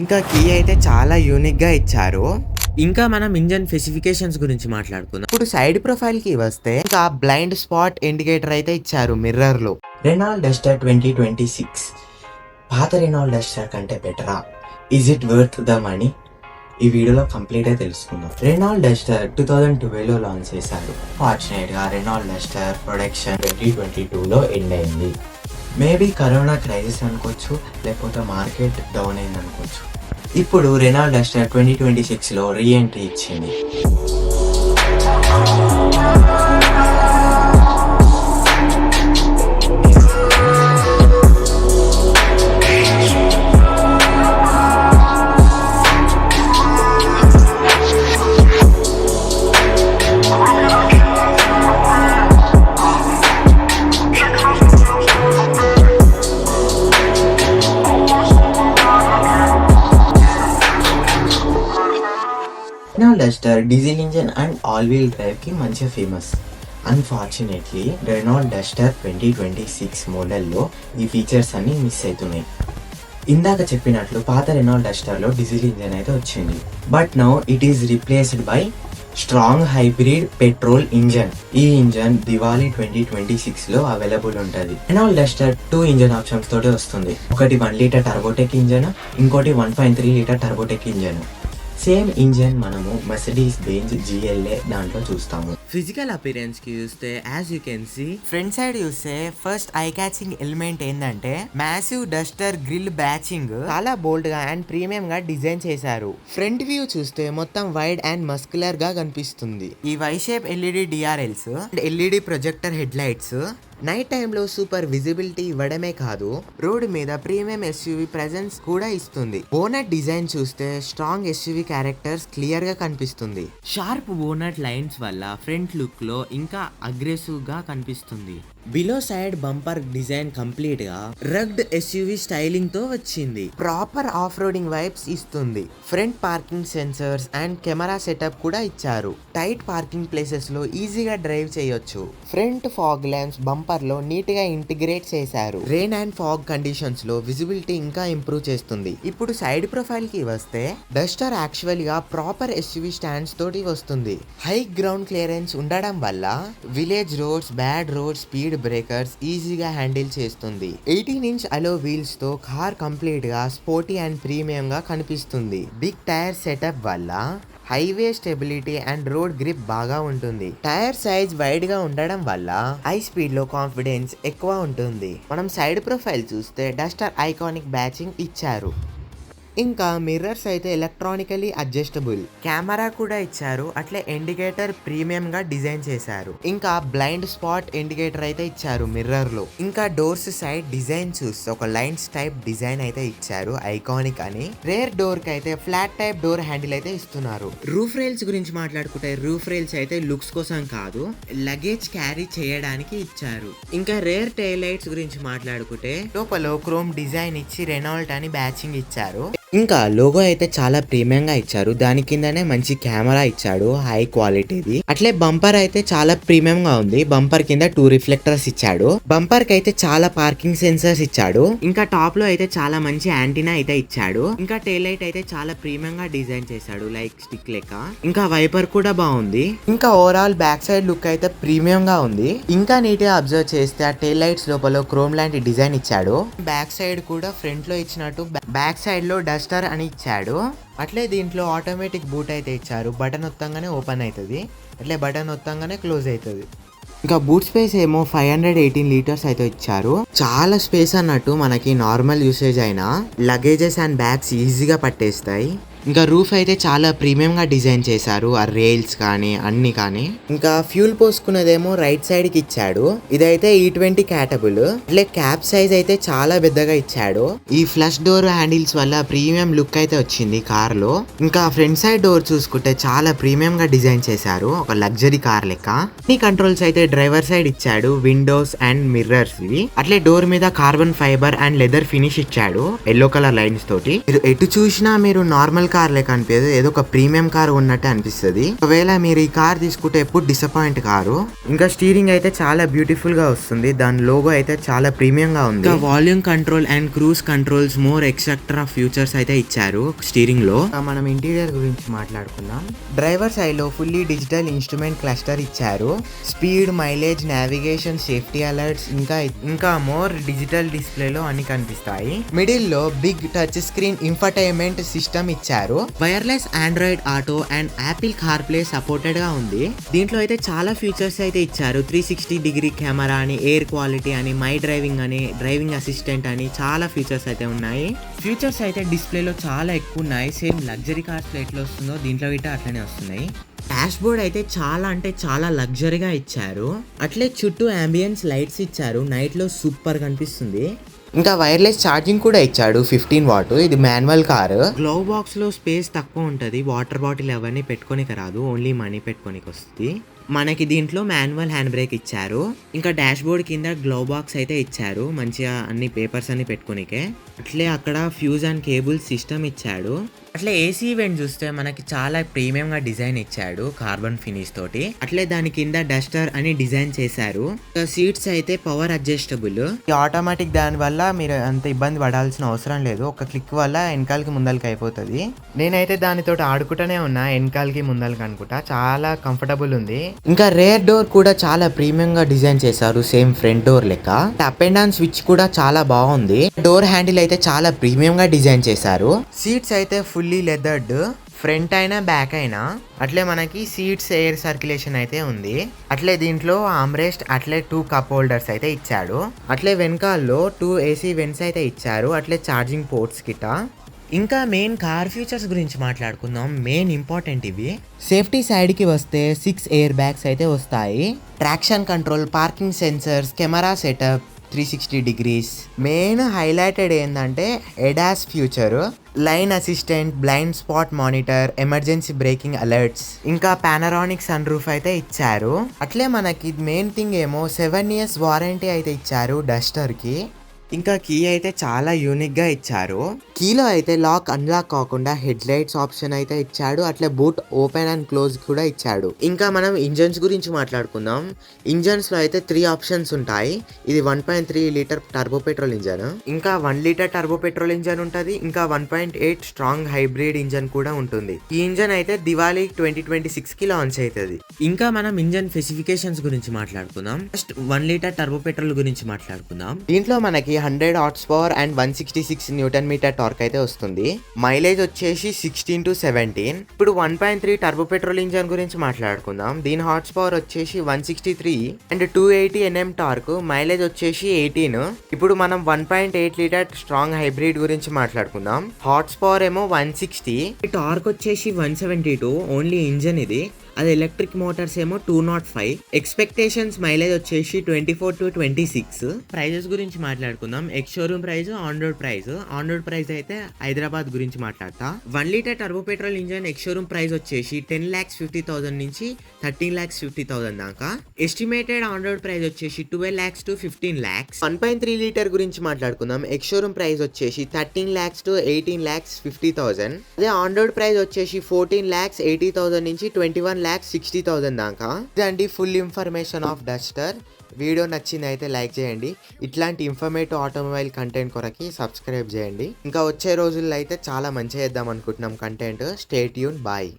ఇంకా కీ అయితే చాలా యూనిక్ గా ఇచ్చారు. ఇంకా మనం ఇంజన్ స్పెసిఫికేషన్స్ గురించి మాట్లాడుకుందాం. ఇప్పుడు సైడ్ ప్రొఫైల్ కి వస్తే ఇంకా బ్లైండ్ స్పాట్ ఇండికేటర్ అయితే ఇచ్చారు మిర్రర్ లో. రెనాల్డ్ డస్టర్ 2026 పాత రెనాల్డ్ డస్టర్ కంటే బెటరా? Is it worth the money? ఈ వీడియోలో కంప్లీట్ గా తెలుసుకుందాం. రెనాల్డ్ డస్టర్ 2012 లో లాంచ్ చేశారు. ఫార్చునేట్ గా రెనాల్డ్ డస్టర్ ప్రొడక్షన్ 2022 లో ఎండ్ అయింది. మేబీ కరోనా క్రైసిస్ అనుకోవచ్చు, లేకపోతే మార్కెట్ డౌన్ అయింది అనుకోవచ్చు. ఇప్పుడు రెనాల్డ్ డస్టర్ 2026 లో రీ ఎంట్రీ ఇచ్చింది. Renault Duster diesel engine and all wheel drive కి మంచిగా ఫేమస్. అన్ఫార్చునేట్లీ రెనాల్డ్ డస్టర్ 2026 మోడల్లో ఈ ఫీచర్స్ అన్ని మిస్ అవుతున్నాయి. ఇందాక చెప్పినట్లు పాత రెనాల్డ్ డస్టర్ లో డీజిల్ ఇంజన్ అయితే వచ్చింది. But now it is replaced by strong hybrid petrol engine. ఈ ఇంజన్ దివాళీ 2026 లో అవైలబుల్ ఉంటుంది. రెనాల్డ్ డస్టర్ 2 ఇంజన్ ఆప్షన్స్ తోటి వస్తుంది. ఒకటి 1 లీటర్ టర్బోటెక్ ఇంజన్, ఇంకోటి 1.3 లీటర్ టర్బోటెక్ ఇంజన్. సేమ్ ఇంజన్ మనము మెర్సిడీస్ బెంజ్ GLA దాంట్లో చూస్తాము. ఫిజికల్ అపిరెన్స్ కి చూస్తే as you can see front side చూస్తే ఫస్ట్ ఐ క్యాచింగ్ ఎలిమెంట్ ఏంటంటే మ్యాసివ్ డస్టర్ గ్రిల్ బ్యాచింగ్ చాలా బోల్డ్ గా అండ్ ప్రీమియం గా డిజైన్ చేశారు. ఫ్రంట్ వ్యూ చూస్తే మొత్తం వైడ్ అండ్ మస్కులర్ గా కనిపిస్తుంది. ఈ why shape LED DRLs and LED projector head lights night టైంలో సూపర్ విజిబిలిటీ ఇవ్వడమే కాదు, రోడ్ మీద ప్రీమియం SUV ప్రెజెన్స్ కూడా ఇస్తుంది. బోనట్ డిజైన్ చూస్తే స్ట్రాంగ్ SUV క్యారెక్టర్స్ క్లియర్ గా కనిపిస్తుంది. షార్ప్ బోనట్ లైన్స్ వల్ల ఫ్రంట్ లుక్ లో ఇంకా అగ్రెసివ్ గా కనిపిస్తుంది. Below side bumper design complete గా రగ్డ్ SUV స్టైలింగ్ తో వచ్చింది. ప్రాపర్ ఆఫ్ రోడింగ్ వైబ్స్ ఇస్తుంది. Front parking sensors and camera setup కూడా ఇచ్చారు. టైట్ పార్కింగ్ ప్లేసెస్ లో ఈజీగా డ్రైవ్ చేయొచ్చు. ఫ్రంట్ ఫాగ్ ల్యాంప్స్ బంపర్ లో నీట్ గా ఇంటిగ్రేట్ చేశారు. రెయిన్ అండ్ ఫాగ్ కండిషన్స్ లో విజిబిలిటీ ఇంకా ఇంప్రూవ్ చేస్తుంది. ఇప్పుడు సైడ్ ప్రొఫైల్ కి వస్తే డస్టర్ యాక్చువల్ గా ప్రాపర్ SUV స్టాండ్స్ తోటి వస్తుంది. హై గ్రౌండ్ క్లియరెన్స్ ఉండడం వల్ల village roads, bad road, speed breakers ఈజీగా హ్యాండిల్ చేస్తుంది. 18-inch అలో వీల్స్ తో కార్ కంప్లీట్ గా స్పోర్టీ అండ్ ప్రీమియం గా కనిపిస్తుంది. బిగ్ టైర్ సెటప్ వల్ల highway stability and road grip బాగా ఉంటుంది. టైర్ సైజ్ వైడ్ గా ఉండడం వల్ల హై స్పీడ్ లో కాన్ఫిడెన్స్ ఎక్కువ ఉంటుంది. మనం సైడ్ ప్రొఫైల్ చూస్తే డస్టర్ ఐకానిక్ బ్యాచింగ్ ఇచ్చారు. ఇంకా మిర్రర్స్ అయితే ఎలక్ట్రానికలీ అడ్జస్టబుల్. కెమెరా కూడా ఇచ్చారు. అట్లే ఇండికేటర్ ప్రీమియం గా డిజైన్ చేశారు. ఇంకా బ్లైండ్ స్పాట్ ఇండికేటర్ అయితే ఇచ్చారు మిర్రర్ లో. ఇంకా డోర్స్ సైడ్ డిజైన్ చూస్తే ఒక లైన్స్ టైప్ డిజైన్ అయితే ఇచ్చారు ఐకానిక్ అని. రేర్ డోర్ కి అయితే ఫ్లాట్ టైప్ డోర్ హ్యాండిల్ అయితే ఇస్తున్నారు. రూఫ్ రైల్స్ గురించి మాట్లాడుకుంటే రూఫ్ రైల్స్ అయితే లుక్స్ కోసం కాదు, లగేజ్ క్యారీ చేయడానికి ఇచ్చారు. ఇంకా రేర్ టైల్ లైట్స్ గురించి మాట్లాడుకుంటే లోపల క్రోమ్ డిజైన్ ఇచ్చి రెనాల్ట్ అని బ్యాచింగ్ ఇచ్చారు. ఇంకా లోగో అయితే చాలా ప్రీమియం గా ఇచ్చారు. దాని కిందనే మంచి కెమెరా ఇచ్చాడు, హై క్వాలిటీది. అట్లే బంపర్ అయితే చాలా ప్రీమియం గా ఉంది. బంపర్ కింద 2 రిఫ్లెక్టర్స్ ఇచ్చాడు. బంపర్ కి అయితే చాలా పార్కింగ్ సెన్సర్స్ ఇచ్చాడు. ఇంకా టాప్ లో అయితే చాలా మంచి యాంటీనా అయితే ఇచ్చాడు. ఇంకా టైల్ లైట్ అయితే చాలా ప్రీమియం గా డిజైన్ చేశాడు, లైక్ స్టిక్ లెక్క. ఇంకా వైపర్ కూడా బాగుంది. ఇంకా ఓవరాల్ బ్యాక్ సైడ్ లుక్ అయితే ప్రీమియం గా ఉంది. ఇంకా నీట్ గా అబ్జర్వ్ చేస్తే ఆ టైల్ లైట్స్ లోపల క్రోమ్ లాంటి డిజైన్ ఇచ్చాడు. బ్యాక్ సైడ్ కూడా ఫ్రంట్ లో ఇచ్చినట్టు బ్యాక్ సైడ్ లో డస్టర్ అని ఇచ్చాడు. అట్లే దీంట్లో ఆటోమేటిక్ బూట్ అయితే ఇచ్చారు. బటన్ ఒత్తంగానే ఓపెన్ అవుతుంది, అట్లే బటన్ ఒత్తంగానే క్లోజ్ అవుతుంది. ఇంకా బూట్ స్పేస్ ఏమో 518 లీటర్స్ అయితే ఇచ్చారు. చాలా స్పేస్ అన్నట్టు. మనకి నార్మల్ యూసేజ్ అయినా లగేజెస్ అండ్ బ్యాగ్స్ ఈజీగా పట్టేస్తాయి. ఇంకా రూఫ్ అయితే చాలా ప్రీమియం గా డిజైన్ చేశారు. ఆ రైల్స్ కానీ అన్ని కానీ. ఇంకా ఫ్యూల్ పోసుకున్నదేమో రైట్ సైడ్ కి ఇచ్చాడు. ఇదైతే E20 క్యాటబుల్. ఇట్లా క్యాప్ సైజ్ అయితే చాలా పెద్దగా ఇచ్చాడు. ఈ ఫ్లష్ డోర్ హ్యాండిల్స్ వల్ల ప్రీమియం లుక్ అయితే వచ్చింది కార్ లో. ఇంకా ఫ్రంట్ సైడ్ డోర్ చూసుకుంటే చాలా ప్రీమియం గా డిజైన్ చేశారు, ఒక లగ్జరీ కార్ లెక్క. ఈ కంట్రోల్స్ అయితే డ్రైవర్ సైడ్ ఇచ్చాడు, విండోస్ అండ్ మిర్రర్స్ ఇవి. అట్లే డోర్ మీద carbon fibre and leather finish ఇచ్చాడు, ఎల్లో కలర్ లైన్స్ తోటి. మీరు ఎటు చూసినా మీరు నార్మల్ కార్ లెక్క అనిపించదు, ఏదో ఒక ప్రీమియం కార్ ఉన్నట్టు అనిపిస్తుంది. ఒకవేళ మీరు ఈ కార్ తీసుకుంటే ఎప్పుడు డిసప్పాయింట్ కారు. ఇంకా స్టీరింగ్ అయితే చాలా బ్యూటిఫుల్ గా వస్తుంది, దాని లోగో అయితే చాలా ప్రీమియం గా ఉంది. Volume control and cruise controls more etcetera features అయితే ఇచ్చారు స్టీరింగ్ లో. మనం ఇంటీరియర్ గురించి మాట్లాడుకుందాం. డ్రైవర్ సైడ్ లో ఫుల్లీ డిజిటల్ ఇన్స్ట్రుమెంట్ క్లస్టర్ ఇచ్చారు. Speed, mileage, navigation, safety alerts ఇంకా మోర్ డిజిటల్ డిస్ప్లే లో అన్ని కనిపిస్తాయి. మిడిల్ లో big touch screen infotainment system ఇచ్చారు. Wireless Android Auto and Apple CarPlay supported గా ఉంది. దీంట్లో అయితే చాలా ఫీచర్స్ అయితే ఇచ్చారు. 360 డిగ్రీ కెమెరా అని, ఎయిర్ క్వాలిటీ అని, మై డ్రైవింగ్ అని, డ్రైవింగ్ అసిస్టెంట్ అని చాలా ఫీచర్స్ అయితే ఉన్నాయి. ఫీచర్స్ అయితే డిస్ప్లేలో చాలా ఎక్కువ ఉన్నాయి. సేమ్ లగ్జరీ కార్స్ ఎట్లా వస్తుందో దీంట్లో గిట్ట అట్లనే వస్తున్నాయి. డాష్ బోర్డ్ అయితే చాలా అంటే చాలా లగ్జరీగా ఇచ్చారు. అట్లే చుట్టూ అంబియన్స్ లైట్స్ ఇచ్చారు, నైట్ లో సూపర్ కనిపిస్తుంది. ఇంకా వైర్లెస్ ఛార్జింగ్ కూడా ఇచ్చాడు 15 వాట్. ఇది మాన్యువల్ కారు. గ్లవ్ బాక్స్ లో స్పేస్ తక్కువ ఉంటది, వాటర్ బాటిల్ అవన్నీ పెట్టుకోనికి రాదు, ఓన్లీ మనీ పెట్టుకోనికి వస్తుంది. మనకి దీంట్లో మాన్యువల్ హ్యాండ్ బ్రేక్ ఇచ్చారు. ఇంకా డాష్ బోర్డ్ కింద గ్లవ్ బాక్స్ అయితే ఇచ్చారు, మంచిగా అన్ని పేపర్స్ అన్ని పెట్టుకోనికే. అట్లే అక్కడ ఫ్యూజ్ అండ్ కేబుల్ సిస్టమ్ ఇచ్చాడు. అట్లే ఏసీ వెంట్ చూస్తే మనకి చాలా ప్రీమియం గా డిజైన్ ఇచ్చాడు కార్బన్ ఫినిష్ తోటి. అట్లే దాని కింద డస్టర్ అని డిజైన్ చేశారు. సీట్స్ అయితే పవర్ అడ్జస్టబుల్. ఈ ఆటోమేటిక్ దాని వల్ల మీరు అంత ఇబ్బంది పడాల్సిన అవసరం లేదు, ఒక క్లిక్ వల్ల వెనకాలకి ముందలకి అయిపోతుంది. నేనైతే దానితో ఆడుకుంటూనే ఉన్నా, వెనకాలకి ముందలకి అనుకుంటా, చాలా కంఫర్టబుల్ ఉంది. ఇంకా రేర్ డోర్ కూడా చాలా ప్రీమియం గా డిజైన్ చేశారు, సేమ్ ఫ్రంట్ డోర్ లెక్క. అప్ అండ్ డౌన్ స్విచ్ కూడా చాలా బాగుంది. డోర్ హ్యాండిల్ అయితే చాలా ప్రీమియం గా డిజైన్ చేశారు. సీట్స్ అయితే ఫుల్లీ లెదర్డ్, ఫ్రంట్ అయినా బ్యాక్ అయినా. అట్లే మనకి సీట్స్ ఎయిర్ సర్క్యులేషన్ అయితే ఉంది. అట్లే దీంట్లో ఆమ్రెస్ట్, అట్లే 2 కప్ హోల్డర్స్ అయితే ఇచ్చాడు. అట్లే వెనకాల్లో 2 ఏసీ వెంట్స్ అయితే ఇచ్చారు. అట్లే ఛార్జింగ్ పోర్ట్స్ గిట్ట. ఇంకా మెయిన్ కార్ ఫీచర్స్ గురించి మాట్లాడుకుందాం. మెయిన్ ఇంపార్టెంట్ ఇవి. సేఫ్టీ సైడ్ కి వస్తే 6 ఎయిర్ బ్యాగ్స్ అయితే వస్తాయి. Traction control, parking sensors, camera setup, 360 degrees. Main highlighted ఏంటంటే ADAS feature, lane assistant, blind spot monitor, emergency braking alerts, ఇంకా పానరానిక్ సన్ రూఫ్ అయితే ఇచ్చారు. అట్లే మనకి మెయిన్ థింగ్ ఏమో 7 years వారంటీ అయితే ఇచ్చారు డస్టర్ కి. ఇంకా కీ అయితే చాలా యూనిక్ గా ఇచ్చారు. కీలో అయితే లాక్ అన్లాక్ కాకుండా హెడ్ లైట్స్ ఆప్షన్ అయితే ఇచ్చాడు. అట్లే బూట్ ఓపెన్ అండ్ క్లోజ్ కూడా ఇచ్చాడు. ఇంకా మనం ఇంజన్స్ గురించి మాట్లాడుకుందాం. ఇంజన్స్ లో అయితే 3 ఆప్షన్స్ ఉంటాయి. ఇది 1.3 లీటర్ టర్బో పెట్రోల్ ఇంజన్, ఇంకా 1 లీటర్ టర్బో పెట్రోల్ ఇంజన్ ఉంటది, ఇంకా 1.8 స్ట్రాంగ్ హైబ్రిడ్ ఇంజన్ కూడా ఉంటుంది. ఈ ఇంజన్ అయితే దివాళీ 2026 కి లాంచ్ అవుతుంది. ఇంకా మనం ఇంజన్ స్పెసిఫికేషన్స్ గురించి మాట్లాడుకుందాం. ఫస్ట్ 1 లీటర్ టర్బో పెట్రోల్ గురించి మాట్లాడుకుందాం. దీంట్లో మనకి 100 horse power and 166 newton metre torque అయితే వస్తుంది. మైలేజ్ వచ్చేసి 16 to 17. ఇప్పుడు 1.3 టర్బో పెట్రోల్ ఇంజన్ గురించి మాట్లాడుకుందాం. దీని హార్స్ పవర్ వచ్చేసి 163 అండ్ 280 Nm టార్క్, మైలేజ్ వచ్చేసి 18. ఇప్పుడు మనం 1.8 లీటర్ స్ట్రాంగ్ హైబ్రిడ్ గురించి మాట్లాడుకుందాం. హార్స్ పవర్ ఏమో 160, టార్క్ వచ్చేసి 172. ఓన్లీ ఇంజన్ ఇది. అది ఎలక్ట్రిక్ మోటార్స్ ఏమో 205. ఎక్స్పెక్టేషన్స్ మైలేజ్ వచ్చేసి 24 to 26. ప్రైజెస్ గురించి మాట్లాడుకుందాం. Ex showroom price, on road price. On road price అయితే హైదరాబాద్ గురించి మాట్లాడతా. 1 litre turbo petrol engine ex showroom price వచ్చేసి 10,50,000 నుంచి 13,50,000 దాకా. ఎస్టిమేటెడ్ ఆన్ రోడ్ ప్రైస్ వచ్చేసి 12 lakhs to 15 lakhs. 1.3 లీటర్ గురించి మాట్లాడుకుందాం. ఎక్స్ షోరూమ్ ప్రైస్ వచ్చేసి 13 lakhs to 18,50,000. అదే ఆన్ రోడ్ ప్రైస్ వచ్చేసి 14 lakhs 80,000 నుంచి 21 lakhs 60,000 దాకా. ఇదండి full information of Duster. Video నచ్చింది అయితే లైక్ చేయండి. ఇట్లాంటి ఇన్ఫర్మేటివ్ ఆటోమొబైల్ కంటెంట్ కొరకి సబ్స్క్రైబ్ చేయండి. ఇంకా వచ్చే రోజుల్లో అయితే చాలా మంచిగా చేద్దాం అనుకుంటున్నాం కంటెంట్. Stay tune. బాయ్.